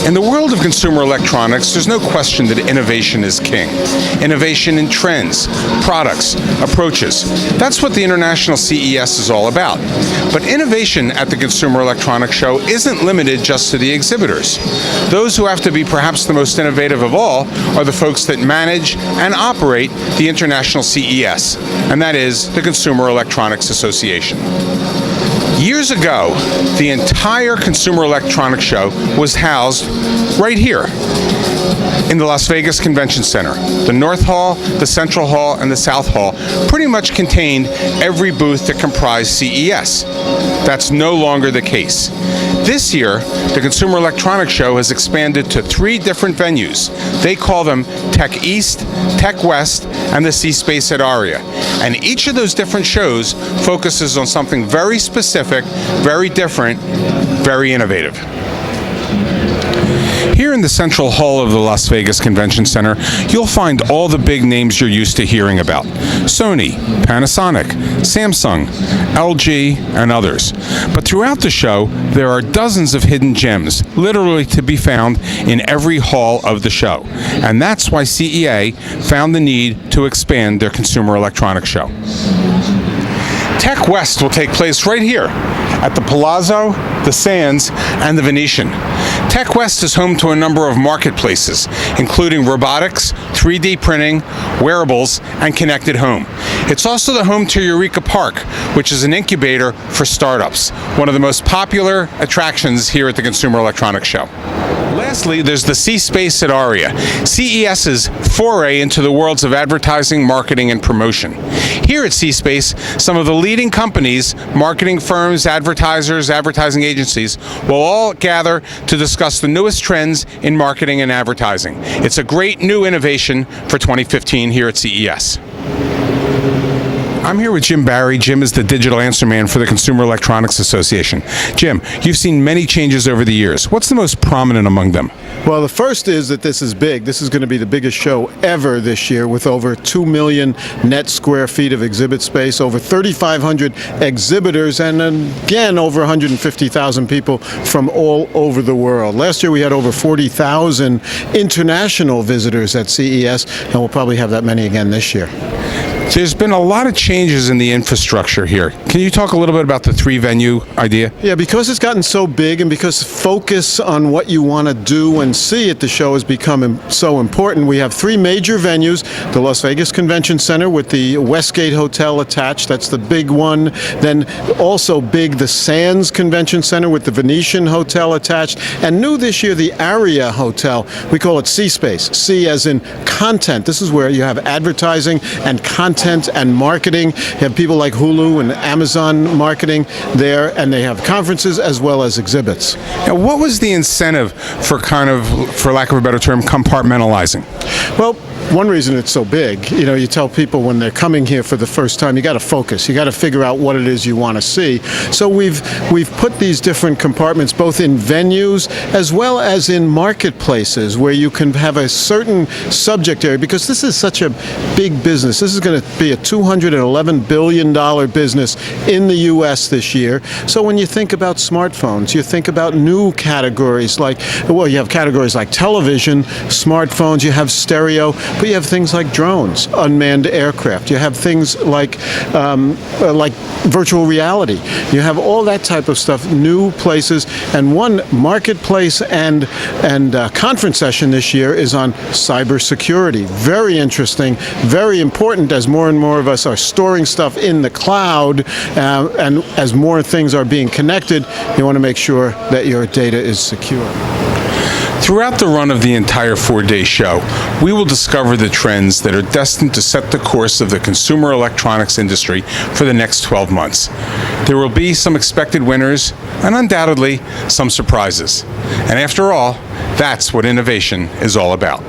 In the world of consumer electronics, there's no question that innovation is king. Innovation in trends, products, approaches. That's what the International CES is all about. But innovation at the Consumer Electronics Show isn't limited just to the exhibitors. Those who have to be perhaps the most innovative of all are the folks that manage and operate the International CES, and that is the Consumer Electronics Association. Years ago, the entire Consumer Electronics Show was housed right here in the Las Vegas Convention Center. The North Hall, the Central Hall, and the South Hall pretty much contained every booth that comprised CES. That's no longer the case. This year, the Consumer Electronics Show has expanded to 3 different venues. They call them Tech East, Tech West, and the C-Space at Aria. And each of those different shows focuses on something very specific, very different, very innovative. Here in the Central Hall of the Las Vegas Convention Center, you'll find all the big names you're used to hearing about. Sony, Panasonic, Samsung, LG, and others. But throughout the show, there are dozens of hidden gems, literally to be found in every hall of the show. And that's why CEA found the need to expand their Consumer Electronics Show. Tech West will take place right here at the Palazzo, the Sands, and the Venetian. Tech West is home to a number of marketplaces, including robotics, 3D printing, wearables, and connected home. It's also the home to Eureka Park, which is an incubator for startups, one of the most popular attractions here at the Consumer Electronics Show. Lastly, there's the C-Space at Aria, CES's foray into the worlds of advertising, marketing, and promotion. Here at C-Space, some of the leading companies, marketing firms, advertisers, advertising agencies will all gather to discuss the newest trends in marketing and advertising. It's a great new innovation for 2015 here at CES. I'm here with Jim Barry. Jim is the digital answer man for the Consumer Electronics Association. Jim, you've seen many changes over the years. What's the most prominent among them? Well, the first is that this is big. This is going to be the biggest show ever this year, with over 2 million net square feet of exhibit space, over 3,500 exhibitors, and again, over 150,000 people from all over the world. Last year we had over 40,000 international visitors at CES, and we'll probably have that many again this year. There's been a lot of changes in the infrastructure here. Can you talk a little bit about the 3-venue idea? Yeah, because it's gotten so big and because focus on what you want to do and see at the show has become so important, we have 3 major venues. The Las Vegas Convention Center with the Westgate Hotel attached, that's the big one. Then also big, the Sands Convention Center with the Venetian Hotel attached. And new this year, the Aria Hotel. We call it C-Space. C as in content. This is where you have advertising and content and marketing. You have people like Hulu and Amazon marketing there, and they have conferences as well as exhibits. Now, what was the incentive for for lack of a better term, compartmentalizing? Well, one reason it's so big, you tell people when they're coming here for the first time, you got to focus. You got to figure out what it is you want to see. So we've put these different compartments both in venues as well as in marketplaces where you can have a certain subject area, because this is such a big business. This is going to be a $211 billion business in the U.S. this year. So when you think about smartphones, you think about new categories like, well, you have categories like television, smartphones, you have stereo, but you have things like drones, unmanned aircraft. You have things like virtual reality. You have all that type of stuff, new places. And one marketplace and conference session this year is on cybersecurity. Very interesting, very important as more and more of us are storing stuff in the cloud, and as more things are being connected, you want to make sure that your data is secure. Throughout the run of the entire 4-day show, we will discover the trends that are destined to set the course of the consumer electronics industry for the next 12 months. There will be some expected winners and undoubtedly some surprises. And after all, that's what innovation is all about.